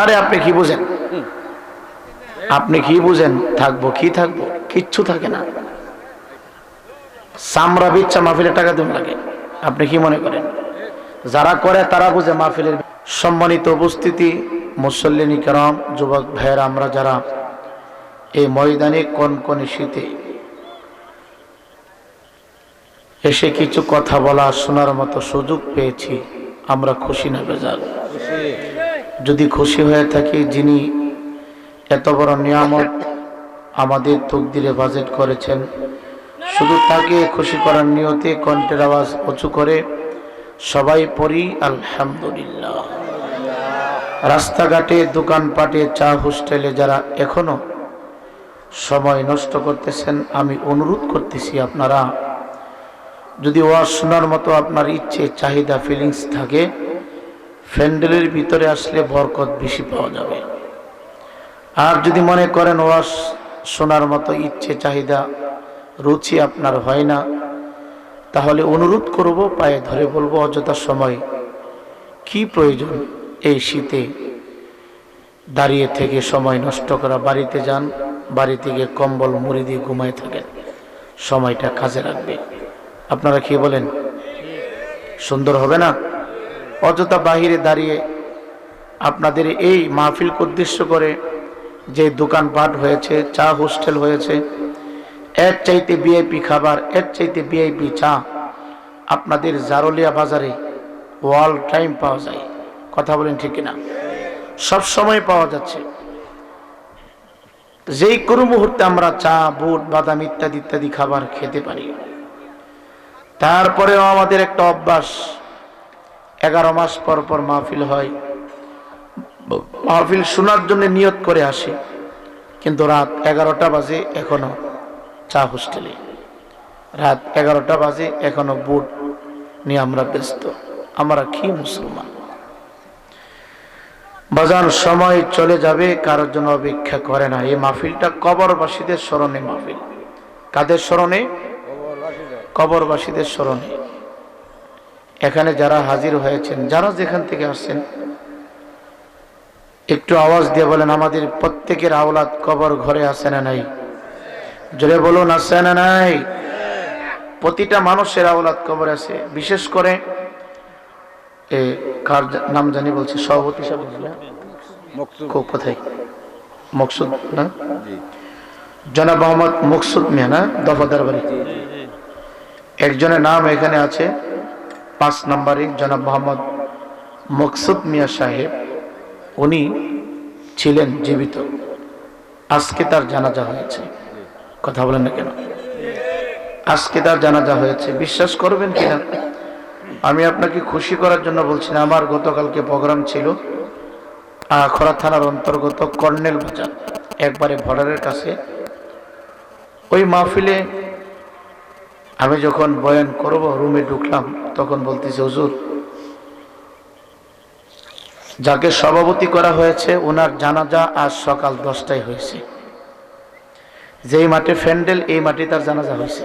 আরে আপনি কি বুঝেন, আপনি কি বুঝেন? থাকবো কি থাকবো, কিচ্ছু থাকে না। চামড়া বিচ্ছা মাহফিলের টাকা দিন লাগে, আপনি কি মনে করেন? যারা করে তারা বুঝে মাহফিলের। সম্মানিত উপস্থিতি, মুসল্লিনী কেরাম, যুবক ভাইয়েরা, আমরা যারা এই ময়দানে কনকনে শীতে এসে কিছু কথা বলা শোনার মতো সুযোগ পেয়েছি, আমরা খুশি না বেজার? যদি খুশি হয়ে থাকি, যিনি এত বড় নিয়ামত আমাদের তকদিরে বাজেট করেছেন, শুধু তাকে খুশি করার নিয়তে কণ্ঠের আওয়াজ উঁচু করে সবাই পড়ি আলহামদুলিল্লাহ। রাস্তাঘাটে, দোকানপাটে, চা হোস্টেলে যারা এখনো সময় নষ্ট করতেছেন, আমি অনুরোধ করতেছি, আপনারা যদি ওয়াজ শোনার মতো আপনার ইচ্ছে, চাহিদা, ফিলিংস থাকে, প্যান্ডেলের ভিতরে আসলে বরকত বেশি পাওয়া যাবে। আর যদি মনে করেন ওয়াজ শোনার মতো ইচ্ছে, চাহিদা, রুচি আপনার হয় না, তাহলে অনুরোধ করব, পায়ে ধরে বলবো, অযথা সময় কি প্রয়োজন এই শীতে দাঁড়িয়ে থেকে সময় নষ্ট করা? বাড়িতে যান, বাড়ি থেকে কম্বল মুড়ি দিয়ে ঘুমায় থাকেন, সময়টা কাজে রাখবে। আপনারা কি বলেন? সুন্দর হবে না? অযথা বাহিরে দাঁড়িয়ে আপনাদের এই মাহফিলকে উদ্দেশ্য করে যে দোকানপাট হয়েছে, চা হোস্টেল হয়েছে, এর চাইতে ভিআইপি খাবার, এর চাইতে ভিআইপি চা আপনাদের জারুলিয়া বাজারে ওয়াল টাইম পাওয়া যায়। কথা বলেন ঠিক কিনা? সব সময় পাওয়া যাচ্ছে। যেই কোনো মুহূর্তে আমরা চা, বুট, বাদাম ইত্যাদি ইত্যাদি খাবার খেতে পারি। তারপরেও আমাদের একটা অভ্যাস, 11 মাস পর পর মাহফিল হয়, মাহফিল শোনার জন্য নিয়ত করে আসি, কিন্তু রাত 11টা বাজে এখনো চা হোস্টেলে, রাত 11টা বাজে এখনো বুট নিয়ে আমরা ব্যস্ত। আমরা কি মুসলমান? বাজান, সময় চলে যাবে, কারোর জন্য অপেক্ষা করে না। এই মাহফিলটা কবরবাসীদের স্মরণে মাহফিল। কাদের স্মরণে? কবরবাসীদের স্মরণে। এখানে যারা হাজির হয়েছেন, যারা যেখান থেকে আসছেন, একটু আওয়াজ দিয়ে বলেন, আমাদের প্রত্যেকের আওলাদ কবর ঘরে আছে না নাই? জোরে বলুন, আছে না নাই? প্রতিটা মানুষের আওলাদ কবর আছে। বিশেষ করে কার নাম জানি বলছি, সভাপতি সাহেব কোথায়? মকসুদ না, জনাব মোহাম্মদ মকসুদ মিয়া না, দফাদার বাড়ি। একজনের নাম এখানে আছে 5 নম্বরে, জনাব মোহাম্মদ মকসুদ মিয়া সাহেব। উনি ছিলেন জীবিত, আজকে তার জানাজা হয়েছে। কথা বলেন না কেন? আজকে তার জানাজা হয়েছে। বিশ্বাস করবেন কিনা, আমি আপনাকে খুশি করার জন্য বলছি না, আমার গতকালকে প্রোগ্রাম ছিল খরা থানার অন্তর্গত কর্নেল বাজার, একবারে বর্ডারের কাছে। ওই মাহফিলে আমি যখন বয়ান করব, রুমে ঢুকলাম, তখন বলতেছে, হুজুর, যাকে সভাপতি করা হয়েছে ওনার জানাজা আজ সকাল 10টায় হয়েছে। যেই মাঠে প্যান্ডেল, এই মাঠে তার জানাজা হয়েছে।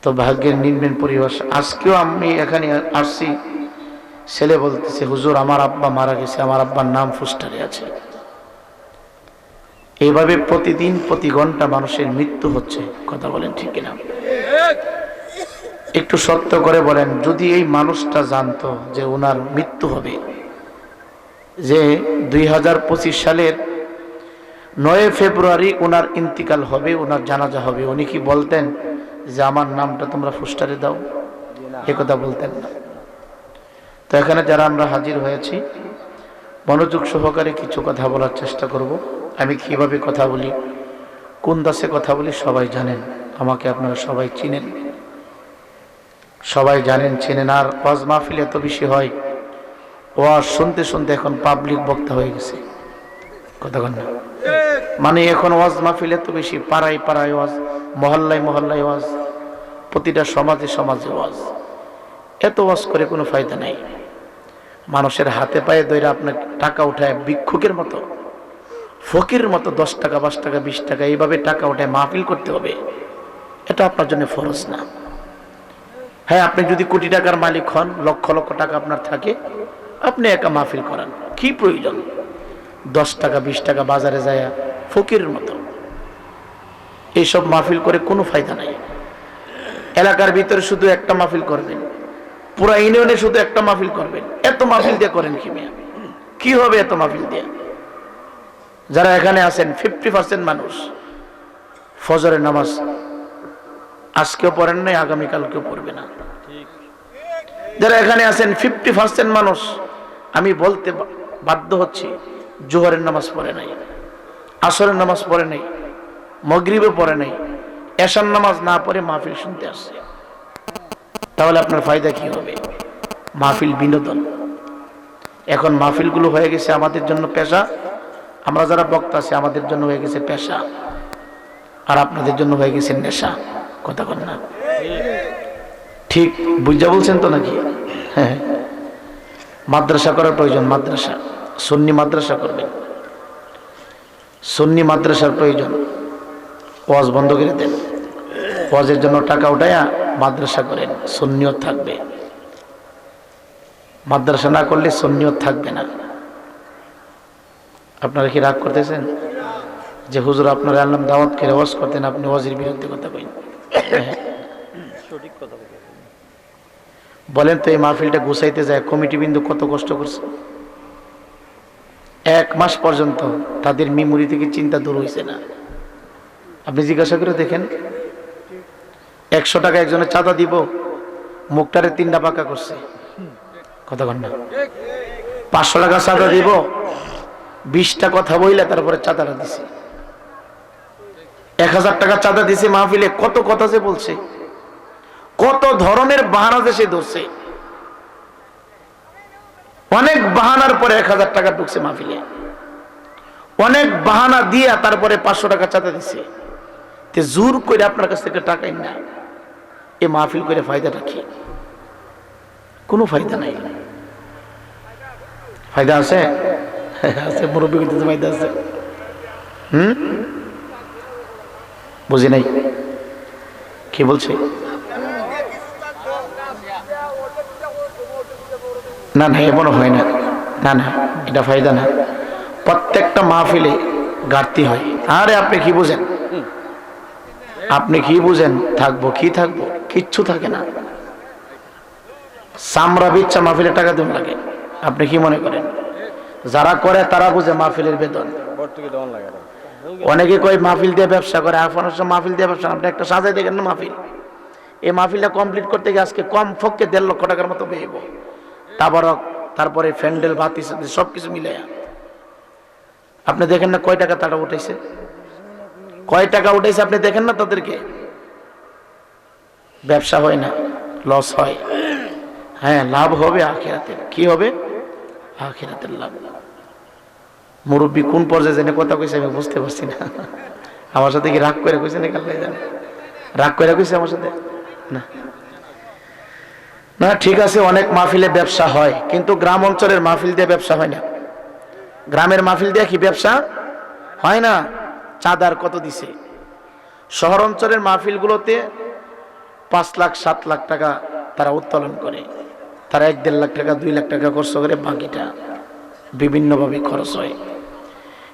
তো ভাগ্যের নির্মম পরিবেশ। আজকেও আমি এখানে আসছি, ছেলে বলতেছে, হুজুর, আমার আব্বা মারা গেছে, আমার আব্বার নাম পোস্টারে আছে। এইভাবে প্রতিদিন, প্রতি ঘন্টা মানুষের মৃত্যু হচ্ছে। কথা বলেন ঠিক কিনা? একটু সত্য করে বলেন, যদি এই মানুষটা জানতো যে ওনার মৃত্যু হবে, যে 2025 সালের 9 ফেব্রুয়ারি ওনার ইন্তিকাল হবে, ওনার জানাজা হবে, উনি কি বলতেন যে আমার নামটা তোমরা পোস্টারে দাও? এ কথা বলতেন না। তো এখানে যারা আমরা হাজির হয়েছি, মনোযোগ সহকারে কিছু কথা বলার চেষ্টা করব। আমি কিভাবে কথা বলি, কোন দাসে কথা বলি, সবাই জানেন। আমাকে আপনারা সবাই চিনেন, সবাই জানেন, চেনেন। আর ওয়াজ মাহফিল এত বেশি হয়, ওয়াজ শুনতে শুনতে এখন পাবলিক বক্তা হয়ে গেছে। কথা বলেন না? মানে এখন ওয়াজ মাহফিল এত বেশি, পাড়ায় পাড়ায় ওয়াজ, মহল্লায় মহল্লায় ওয়াজ, প্রতিটা সমাজে সমাজে ওয়াজ। এত ওয়াজ করে কোনো ফায়দা নাই। মানুষের হাতে পায়ে ধরে আপনার টাকা উঠায় ভিক্ষুকের মতো, ফকির মতো 10 টাকা, 5 টাকা, 20 টাকা এইভাবে টাকা উঠায় মাহফিল করতে হবে, এটা আপনার জন্য ফরজ না। হ্যাঁ, আপনি যদি কোটি টাকার মালিক হন, লক্ষ লক্ষ টাকা আপনার থাকে, আপনি একা মাহফিল করান, কি প্রয়োজন? 10 টাকা 20 টাকা বাজারে যায় ফকিরের মতো এইসব মাহফিল করে কোনো ফায়দা নাই। এলাকার ভিতরে শুধু একটা মাহফিল করবেন, পুরা ইউনিয়নে শুধু একটা মাহফিল করবেন, এত মাহফিল দিয়ে করেন কি মিয়া? কি হবে এত মাহফিল দিয়ে? যারা এখানে আছেন 50% মানুষ ফজরের নামাজ আজকেও পড়েন নাই, আগামীকালকেও পড়বে না। যারা এখানে আছেন 50% মানুষ, আমি বলতে বাধ্য হচ্ছি, জোহরের নামাজ পড়ে নাই, আসরের নামাজ পড়ে নাই, মাগরিবে পড়ে নাই, এশার নামাজ না পড়ে মাহফিল শুনতে আসছে। তাহলে আপনার ফায়দা কি হবে? মাহফিল বিনোদন। এখন মাহফিলগুলো হয়ে গেছে আমাদের জন্য পেশা। আমরা যারা বক্তা আছি আমাদের জন্য হয়ে গেছে পেশা, আর আপনাদের জন্য হয়ে গেছে নেশা। কথা বল না, ঠিক বুঝা বলছেন তো নাকি? হ্যাঁ, মাদ্রাসা করার প্রয়োজন, মাদ্রাসা, সুন্নি মাদ্রাসা করবেন, সুন্নি মাদ্রাসার প্রয়োজন। ওয়াজ বন্ধ করে দেন, ওয়াজের জন্য টাকা উঠায়া মাদ্রাসা করেন, সুন্নিয়ত থাকবে। মাদ্রাসা না করলে সুন্নিয়ত থাকবে না। আপনারা কি রাগ করতেছেন যে হুজুর আপনারা আল্লাহ দাওয়াত করে ওয়াজ করতেন, আপনি ওয়াজের বিরুদ্ধে কথা কইন? বলেন তো, এই মাহফিলটা গুছাইতে যায় কমিটি বিন্দু কত কষ্ট করছে? 1 মাস পর্যন্ত তাদের মেমোরি থেকে চিন্তা দূর হয়েছে না। আপনি জিজ্ঞাসা করে দেখেন, 100 টাকা একজনের চাঁদা দিব, মুখটারে 3টা পাকা করছে। কথা কন না? 500 টাকা চাঁদা দিব, 20টা কথা বইলে তারপরে চাঁদাটা দিছে। 1000 টাকা চাঁদা দিছে মাহফিলে, কত কথা যে বলছে, কত ধরনের বাহানা যে সে ধরছে। অনেক বাহানার পরে 1000 টাকা ঢুকছে মাহফিলে, অনেক বাহানা দিয়া তারপরে 500 টাকা চাঁদা দিছে। তে জোর করে আপনার কাছ থেকে টাকাই না, এ মাহফিল করে ফায়দাটা কি? কোনো ফায়দা নাই। ফায়দা আছে? আছে, মুরব্বী কিন্তু ফায়দা আছে। বুঝি নাই কি বলছে? না না, এমনও হয় না, না না, এটা ফায়দা না। প্রত্যেকটা মাহফিলে ঘাটতি হয়। আরে আপনি কি বুঝেন? আপনি কি বুঝেন? থাকবো কি থাকবো? কিচ্ছু থাকে না। চামড়া বিচ্ছা মাহফিলের টাকা দেন লাগে। আপনি কি মনে করেন? যারা করে তারা বুঝে মাহফিলের বেতন। অনেকে কয় মাহফিল দিয়ে ব্যবসা করে, আপনার মাহফিল দিয়ে ব্যবসা। আপনি একটা সাজাই দেখেন না মাহফিল, এই মাহফিলটা কমপ্লিট করতে গিয়ে আজকে কম পক্ষে 1.5 লক্ষ টাকার মতো বেইব। তারপরে প্যান্ডেল বাতি সবকিছু মিলে আপনি দেখেন না কয় টাকা তারা উঠেছে, কয় টাকা উঠেছে আপনি দেখেন না তাদেরকে? ব্যবসা হয় না, লস হয়। হ্যাঁ, লাভ হবে আখিরাতের। কি হবে? আখিরাতের লাভ। মুরব্বী কোন পর্যায়ে জেনে কথা কইছে আমি বুঝতে পারছি না। আমার সাথে কি রাগ করে কইছে না? কাল জানে রাগ করে কইছে আমার সাথে? না না, ঠিক আছে, অনেক মাহফিলে ব্যবসা হয়, কিন্তু গ্রাম অঞ্চলের মাহফিল দিয়ে ব্যবসা হয় না। গ্রামের মাহফিল দিয়ে কি ব্যবসা হয় না? চাঁদার কত দিছে। শহর অঞ্চলের মাহফিলগুলোতে 5 লাখ 7 লাখ টাকা তারা উত্তোলন করে, তারা 1-1.5 লাখ টাকা 2 লাখ টাকা খরচ করে, বাকিটা বিভিন্নভাবে খরচ হয়।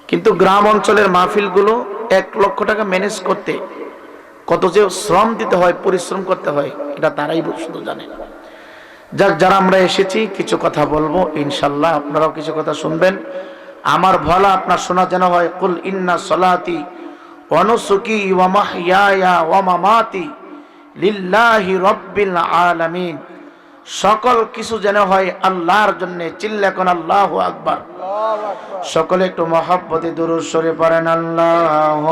কিন্তু গ্রাম অঞ্চলের মাহফিলগুলো 1 লক্ষ টাকা ম্যানেজ করতে কত যে শ্রম দিতে হয়, পরিশ্রম করতে হয়, এটা তারাই শুধু জানে। যাক, যারা আমরা এসেছি কিছু কথা বলবো ইনশাল্লাহ, আপনারাও কিছু কথা শুনবেন। আমার ভালো আপনার শোনা যেন হয়। কুল ইন্না সলাতি ওয়া নুসুকি ওয়া মাহইয়ায়া ওয়া মামাতি লিল্লাহি রাব্বিল আলামিন। সকল কিছু যেন হয় আল্লাহর জন্য। চিল্লা কোন আল্লাহু আকবার। সকলে একটু মহব্বতে দুরূদ শরীফ পড়েন। আল্লাহ